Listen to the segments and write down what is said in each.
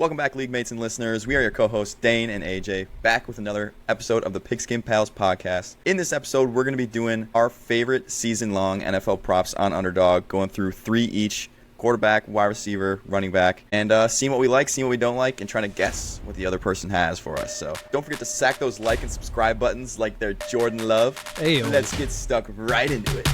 Welcome back, league mates and listeners. We are your co-hosts, Dayne and AJ, back with another episode of the Pigskin Pals podcast. In this episode, we're going to be doing our favorite season-long NFL props on Underdog, going through 3 each: quarterback, wide receiver, running back, and seeing what we like, seeing what we don't like, and trying to guess what the other person has for us. So don't forget to sack those like and subscribe buttons like they're Jordan Love. Hey, let's get stuck right into it.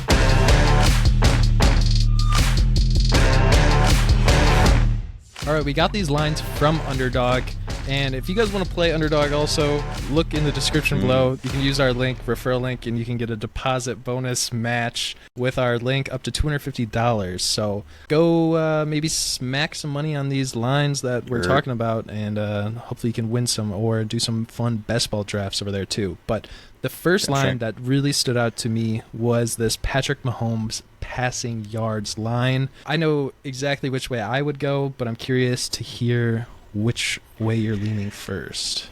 All right, we got these lines from Underdog, and if you guys want to play Underdog also, look in the description below. You can use our link, referral link, and you can get a deposit bonus match with our link up to $250. So go maybe smack some money on these lines that we're talking about, and hopefully you can win some or do some fun best ball drafts over there too. But the first line that really stood out to me was this Patrick Mahomes passing yards line. I know exactly which way I would go, but I'm curious to hear which way you're leaning first.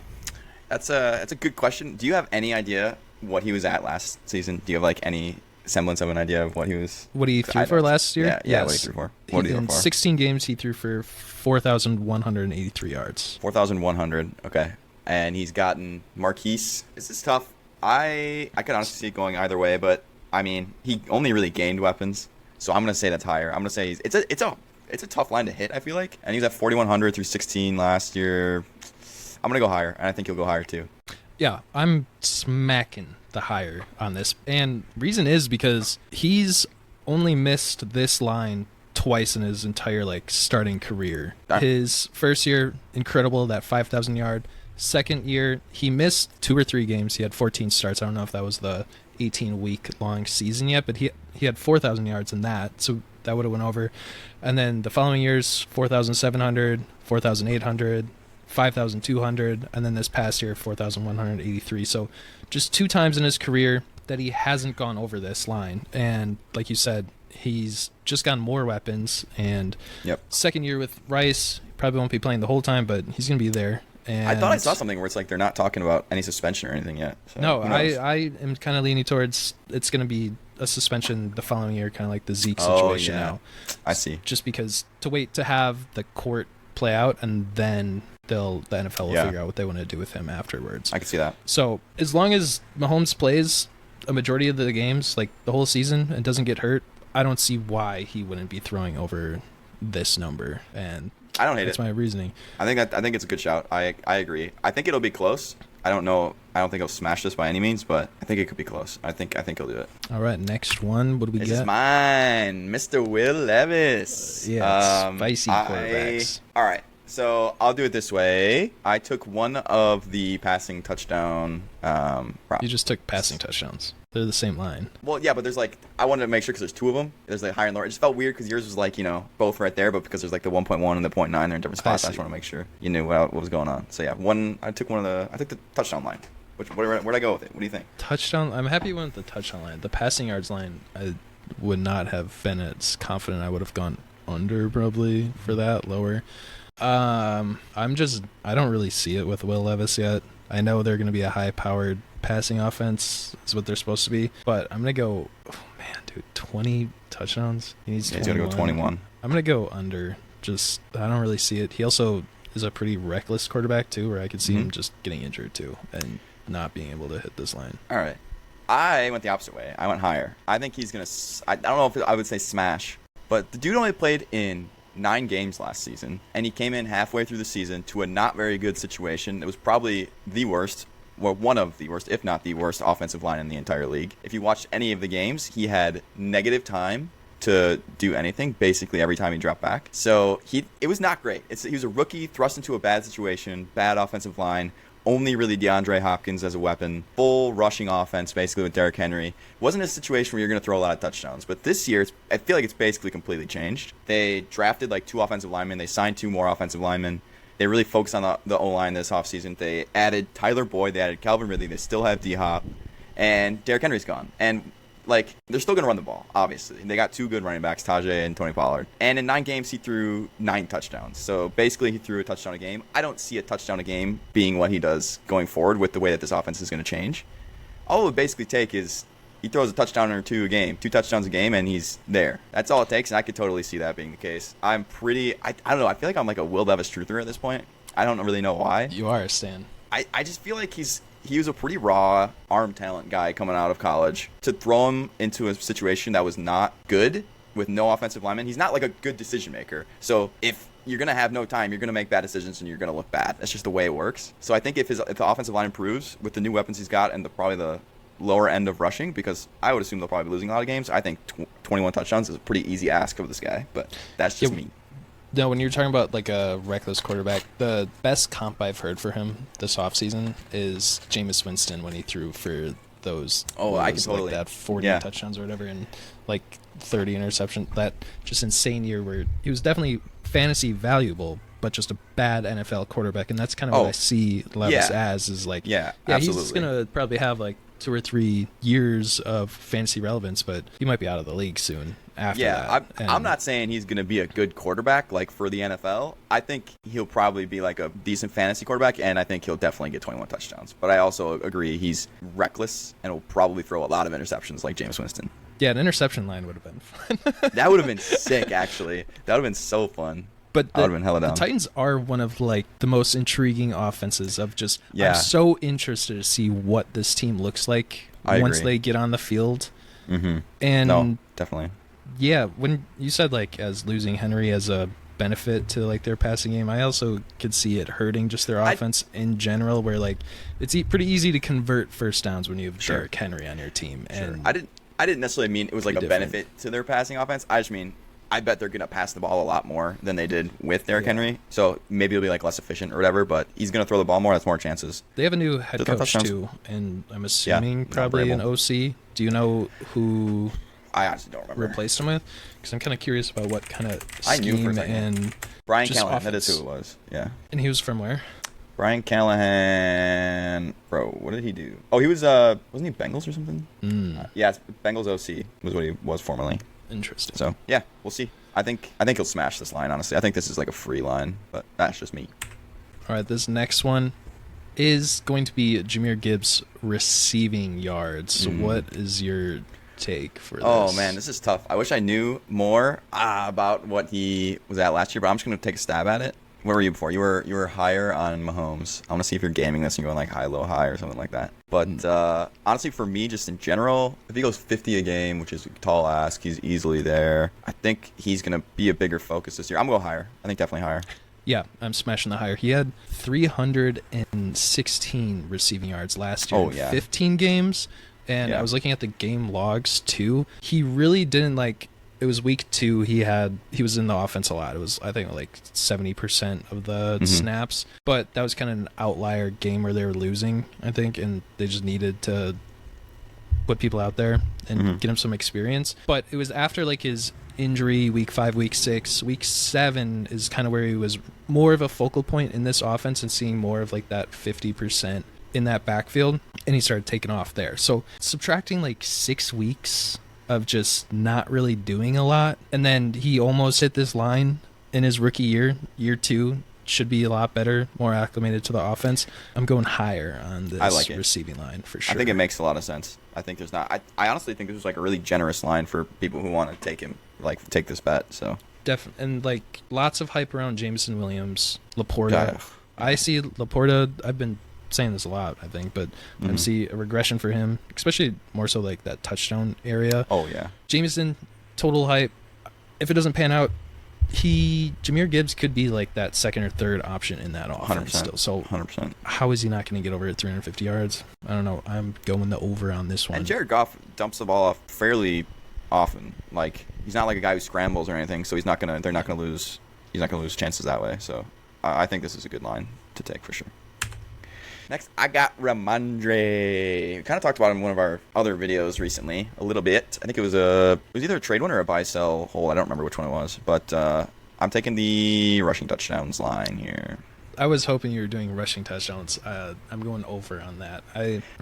That's a good question. Do you have any idea what he was at last season? Do you have like any semblance of an idea of what he was? What he threw for last year? Yeah, yes. What he threw for. What did he throw for? In 16 games, he threw for 4,183 yards. 4,100. Okay, and he's gotten Marquise. This is tough. I could honestly see it going either way, but I mean, he only really gained weapons, so I'm gonna say that's higher. I'm gonna say it's a tough line to hit, I feel like, and he was at 4,100 through 16 last year. I'm gonna go higher, and I think he'll go higher too. Yeah, I'm smacking the higher on this, and reason is because he's only missed this line twice in his entire starting career. His first year, incredible, that 5,000 yard. Second year, he missed 2 or 3 games. He had 14 starts. I don't know if that was the 18-week long season yet, but he had 4,000 yards in that, so that would have went over. And then the following years, 4,700, 4,800, 5,200, and then this past year, 4,183. So just 2 times in his career that he hasn't gone over this line. And like you said, he's just gotten more weapons. And second year with Rice, probably won't be playing the whole time, but he's going to be there. And I thought I saw something where it's like they're not talking about any suspension or anything yet. So no, I am kind of leaning towards it's going to be a suspension the following year, kind of like the Zeke situation now. I see. Just because to wait to have the court play out, and then the NFL will figure out what they want to do with him afterwards. I can see that. So as long as Mahomes plays a majority of the games, like the whole season, and doesn't get hurt, I don't see why he wouldn't be throwing over this number. And I don't hate it. That's my reasoning. I think it's a good shout. I agree. I think it'll be close. I don't know. I don't think he'll smash this by any means, but I think it could be close. I think he'll do it. All right, next one. What do we get? This is mine, Mr. Will Levis. Yeah, spicy quarterbacks. All right. So I'll do it this way. I took one of the passing touchdown props. You just took passing touchdowns. They're the same line. Well, yeah, but there's I wanted to make sure because there's 2 of them. There's higher and lower. It just felt weird because yours was both right there, but because there's the 1.1 and the 0.9, they're in different spots. I just want to make sure you knew what was going on. So yeah, I took the touchdown line. Where'd I go with it? What do you think? Touchdown. I'm happy you went with the touchdown line. The passing yards line, I would not have been as confident. I would have gone under probably for that, lower. I don't really see it with Will Levis yet. I know they're going to be a high-powered passing offense is what they're supposed to be, but I'm going to go, 20 touchdowns? He's going to go 21. I'm going to go under. I don't really see it. He also is a pretty reckless quarterback too, where I could see him just getting injured too and not being able to hit this line. All right. I went the opposite way. I went higher. I think he's going to, I don't know if I would say smash, but the dude only played in 9 games last season, and he came in halfway through the season to a not very good situation. It was probably the worst, or one of the worst, if not the worst offensive line in the entire league. If you watched any of the games, he had negative time to do anything basically every time he dropped back. So it was not great. He was a rookie thrust into a bad situation, bad offensive line, only really DeAndre Hopkins as a weapon, full rushing offense basically with Derrick Henry. Wasn't a situation where you're going to throw a lot of touchdowns. But this year, I feel like it's basically completely changed. They drafted 2 offensive linemen. They signed 2 more offensive linemen. They really focused on the O-line this offseason. They added Tyler Boyd. They added Calvin Ridley. They still have D-Hop. And Derrick Henry's gone. And they're still going to run the ball, obviously. They got 2 good running backs, Tajay and Tony Pollard. And in 9 games, he threw 9 touchdowns. So basically, he threw a touchdown a game. I don't see a touchdown a game being what he does going forward with the way that this offense is going to change. All it would basically take is he throws a touchdown or two a game, 2 touchdowns a game, and he's there. That's all it takes, and I could totally see that being the case. I don't know. I feel like I'm like a Will Levis truther at this point. I don't really know why. You are, Stan. I just feel like he was a pretty raw arm talent guy coming out of college. To throw him into a situation that was not good with no offensive lineman, he's not like a good decision maker. So if you're going to have no time, you're going to make bad decisions, and you're going to look bad. That's just the way it works. So I think if the offensive line improves with the new weapons he's got and probably the lower end of rushing, because I would assume they'll probably be losing a lot of games, I think 21 touchdowns is a pretty easy ask of this guy. But that's just me. No, when you're talking about like a reckless quarterback, the best comp I've heard for him this offseason is Jameis Winston when he threw for those. I can totally. Like that 40 touchdowns or whatever, and like 30 interception. That just insane year where he was definitely fantasy valuable, but just a bad NFL quarterback, and that's kind of what I see Levis as is like. Yeah, absolutely. He's gonna probably have like 2 or 3 years of fantasy relevance, but he might be out of the league soon. After that. I'm not saying he's going to be a good quarterback like for the NFL. I think he'll probably be like a decent fantasy quarterback, and I think he'll definitely get 21 touchdowns. But I also agree he's reckless and will probably throw a lot of interceptions like Jameis Winston. Yeah, an interception line would have been fun. That would have been sick, actually. That would have been so fun. But I would have been hella down. The Titans are one of like the most intriguing offenses of just. Yeah. I'm so interested to see what this team looks like once they get on the field. Mm-hmm. And no, definitely. Yeah, when you said like as losing Henry as a benefit to like their passing game, I also could see it hurting just their offense in general, where like it's pretty easy to convert first downs when you have Derrick Henry on your team. Sure. And I didn't necessarily mean it was like a benefit to their passing offense. I just mean I bet they're gonna pass the ball a lot more than they did with Derrick Henry. So maybe it'll be like less efficient or whatever, but he's gonna throw the ball more. That's more chances. They have a new head coach too, and I'm assuming probably an OC. Do you know who? I honestly don't remember. Replaced him with? Because I'm kind of curious about what kind of scheme I knew for a second. And Brian Callahan, that is who it was. Yeah. And he was from where? Brian Callahan, bro, what did he do? Oh, he was wasn't he Bengals or something? Yeah, Bengals OC was what he was formerly. Interesting. So yeah, we'll see. I think he'll smash this line. Honestly, I think this is like a free line, but that's just me. All right, this next one is going to be Jahmyr Gibbs receiving yards. What is your take for this? Oh man, this is tough. I wish I knew more about what he was at last year, but I'm just gonna take a stab at it. Where were you before? You were higher on Mahomes. I want to see if you're gaming this and going like high, low, high or something like that. But honestly, for me, just in general, if he goes 50 a game, which is a tall ask, he's easily there. I think he's gonna be a bigger focus this year. I'm gonna go higher. I think definitely higher. Yeah, I'm smashing the higher. He had 316 receiving yards last year in 15 games. And I was looking at the game logs too. He really didn't like. It was week 2. He was in the offense a lot. It was I think like 70% of the snaps. But that was kind of an outlier game where they were losing, I think, and they just needed to put people out there and get him some experience. But it was after like his injury, week 5, week 6, week 7 is kind of where he was more of a focal point in this offense and seeing more of like that 50% in that backfield, and he started taking off there. So subtracting like 6 weeks of just not really doing a lot, and then he almost hit this line in his rookie year. Year 2 should be a lot better, more acclimated to the offense. I'm going higher on this receiving line for sure. I think it makes a lot of sense. I think there's not. I honestly think this was like a really generous line for people who want to take him, like take this bet. So definitely, and like lots of hype around Jameson Williams, Laporta. I see Laporta. I've been saying this a lot, I think, but I see a regression for him, especially more so like that touchdown area. Oh yeah, Jameson, total hype. If it doesn't pan out, Jahmyr Gibbs could be like that second or third option in that offense 100%, still. So 100%. How is he not going to get over at 350 yards? I don't know. I'm going the over on this one. And Jared Goff dumps the ball off fairly often. Like he's not like a guy who scrambles or anything, so they're not gonna lose. He's not gonna lose chances that way. So I think this is a good line to take for sure. Next, I got Rhamondre. We kind of talked about him in one of our other videos recently, a little bit. I think it was either a trade one or a buy-sell hold. I don't remember which one it was. But I'm taking the rushing touchdowns line here. I was hoping you were doing rushing touchdowns. I'm going over on that.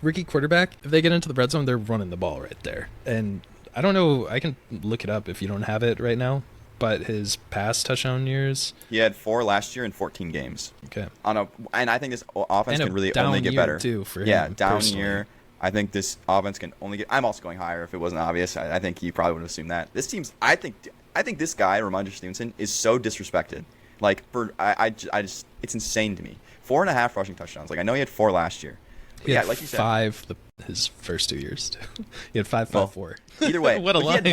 Rookie quarterback, if they get into the red zone, they're running the ball right there. And I don't know. I can look it up if you don't have it right now. But his past touchdown years, he had 4 last year in 14 games. Okay. And I think this offense can really only get better too for him. Yeah, down personally. year. I think this offense can only get. I'm also going higher if it wasn't obvious. I think you probably would have assumed that. This team's. I think this guy, Rhamondre Stevenson, is so disrespected. Like I just it's insane to me. 4.5 rushing touchdowns. Like I know he had 4 last year. He had like you said, 5 his first 2 years too. He had 5.4. Either way, what a line. He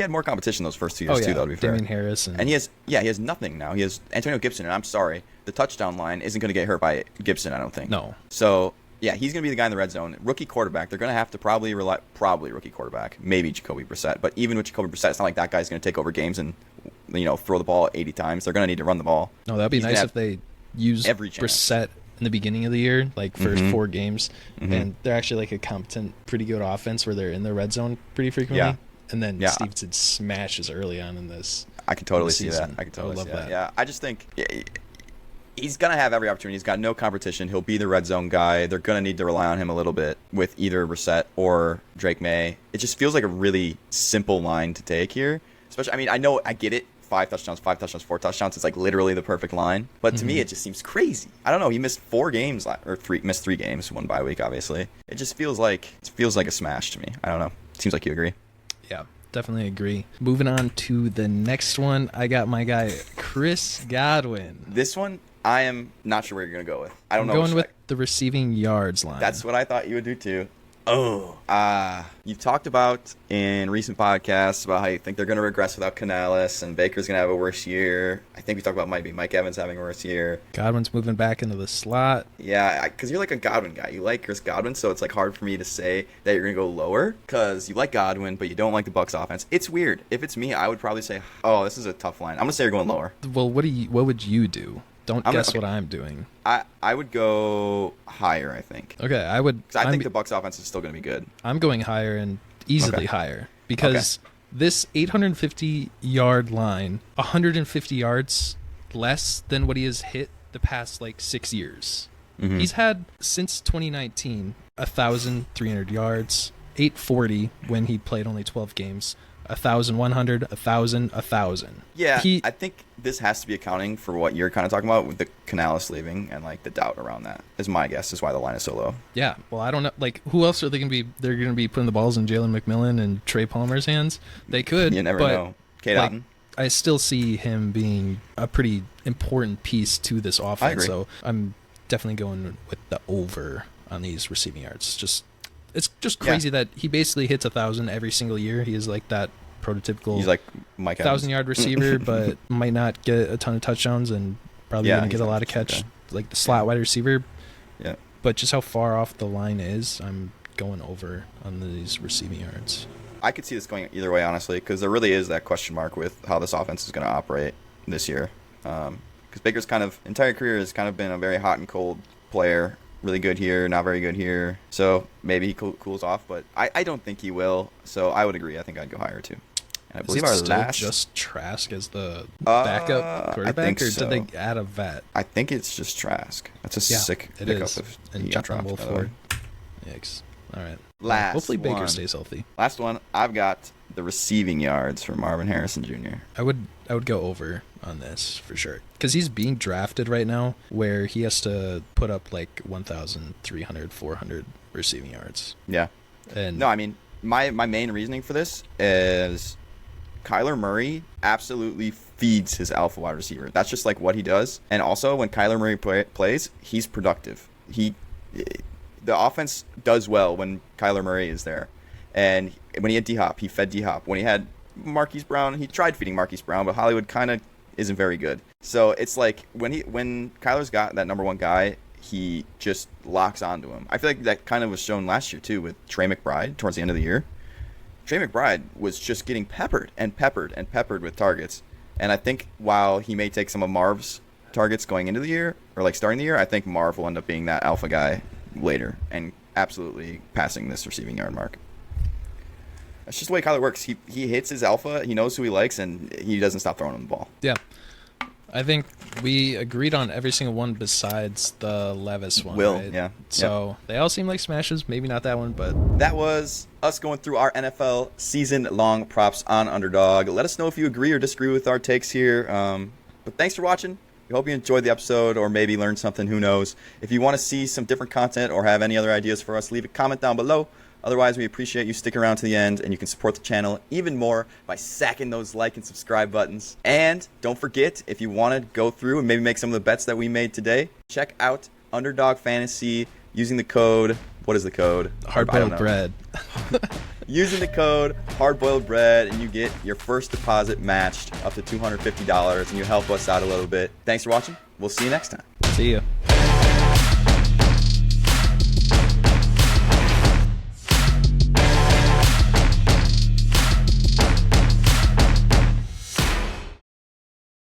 had more competition those first 2 years too. Though, to be fair. Jahmyr Harrison. And he has nothing now. He has Antonio Gibson, and I'm sorry, the touchdown line isn't going to get hurt by Gibson. I don't think. No. So yeah, he's going to be the guy in the red zone. Rookie quarterback. They're going to have to probably rookie quarterback. Maybe Jacoby Brissett. But even with Jacoby Brissett, it's not like that guy's going to take over games and throw the ball 80 times. They're going to need to run the ball. No, that'd be nice if they use Brissett in the beginning of the year, like first 4 games, and they're actually like a competent, pretty good offense where they're in the red zone pretty frequently. Yeah. And then Stevenson smashes early on in this. I can totally see that. I can totally see that. Yeah, I just think he's going to have every opportunity. He's got no competition. He'll be the red zone guy. They're going to need to rely on him a little bit with either Brissett or Drake May. It just feels like a really simple line to take here. Especially, I get it. 5 touchdowns, 4 touchdowns. It's like literally the perfect line. But to me, it just seems crazy. I don't know. He missed 4 games, missed 3 games, 1 bye week, obviously. It just feels like a smash to me. I don't know. Seems like you agree. Yeah, definitely agree. Moving on to the next one, I got my guy Chris Godwin. This one, I am not sure where you're going to go with. I'm going with the receiving yards line. That's what I thought you would do too. You've talked about in recent podcasts about how you think they're going to regress without Canales, and Baker's going to have a worse year. I think we talked about maybe Mike Evans having a worse year. Godwin's moving back into the slot. Yeah, because you're like a Godwin guy. You like Chris Godwin, so it's like hard for me to say that you're going to go lower because you like Godwin, but you don't like the Bucs offense. It's weird. If it's me, I would probably say, this is a tough line. I'm going to say you're going lower. Well, what would you do? Don't guess what I'm doing. I would go higher, I think. Okay, I would. I think the Bucs offense is still going to be good. I'm going higher and easily higher because this 850-yard line, 150 yards less than what he has hit the past 6 years. Mm-hmm. He's had since 2019 1,300 yards, 840 when he played only 12 games. 1,100, 1,000, 1,000. Yeah, I think this has to be accounting for what you're kind of talking about with the Canales leaving and the doubt around that. Is my guess is why the line is so low. Yeah, well, I don't know. Who else are they going to be? They're going to be putting the balls in Jalen McMillan and Trey Palmer's hands. They could. You never know. Kate Otten. I still see him being a pretty important piece to this offense. I agree. So I'm definitely going with the over on these receiving yards. It's just crazy that he basically hits 1,000 every single year. He is like that prototypical. He's like Mike 1,000-yard receiver, but might not get a ton of touchdowns and probably going to get a lot of catch, like the slot wide receiver. Yeah. But just how far off the line is, I'm going over on these receiving yards. I could see this going either way, honestly, because there really is that question mark with how this offense is going to operate this year. Because Baker's entire career has kind of been a very hot and cold player. Really good here, not very good here. So maybe he cools off, but I don't think he will. So I would agree. I think I'd go higher too. And I believe our last just Trask as the backup quarterback, or did they add a vet? I think it's just Trask. That's a sick pickup if he got dropped. Yikes! All right. Hopefully Baker stays healthy. Last one. I've got the receiving yards for Marvin Harrison Jr. I would go over on this for sure because he's being drafted right now where he has to put up 1,300, 400 receiving yards. Yeah. And no, my main reasoning for this is Kyler Murray absolutely feeds his alpha wide receiver. That's just what he does. And also when Kyler Murray plays, he's productive. The offense does well when Kyler Murray is there. And when he had D-Hop, he fed D-Hop. When he had Marquise Brown, he tried feeding Marquise Brown, but Hollywood kind of isn't very good. So it's when Kyler's got that number one guy, he just locks onto him. I feel like that kind of was shown last year too with Trey McBride towards the end of the year. Trey McBride was just getting peppered with targets. And I think while he may take some of Marv's targets going into the year or starting the year, I think Marv will end up being that alpha guy later and absolutely passing this receiving yard mark. That's just the way Kyler works. He hits his alpha, he knows who he likes, and he doesn't stop throwing him the ball. Yeah. I think we agreed on every single one besides the Levis one. Will, right? yeah. So they all seem like smashes. Maybe not that one, but... That was us going through our NFL season-long props on Underdog. Let us know if you agree or disagree with our takes here. But thanks for watching. We hope you enjoyed the episode or maybe learned something. Who knows? If you want to see some different content or have any other ideas for us, leave a comment down below. Otherwise, we appreciate you sticking around to the end, and you can support the channel even more by sacking those like and subscribe buttons. And don't forget, if you want to go through and maybe make some of the bets that we made today, check out Underdog Fantasy using the code, what is the code? Hardboiled bread. Using the code hardboiled bread, and you get your first deposit matched up to $250, and you help us out a little bit. Thanks for watching. We'll see you next time. See ya.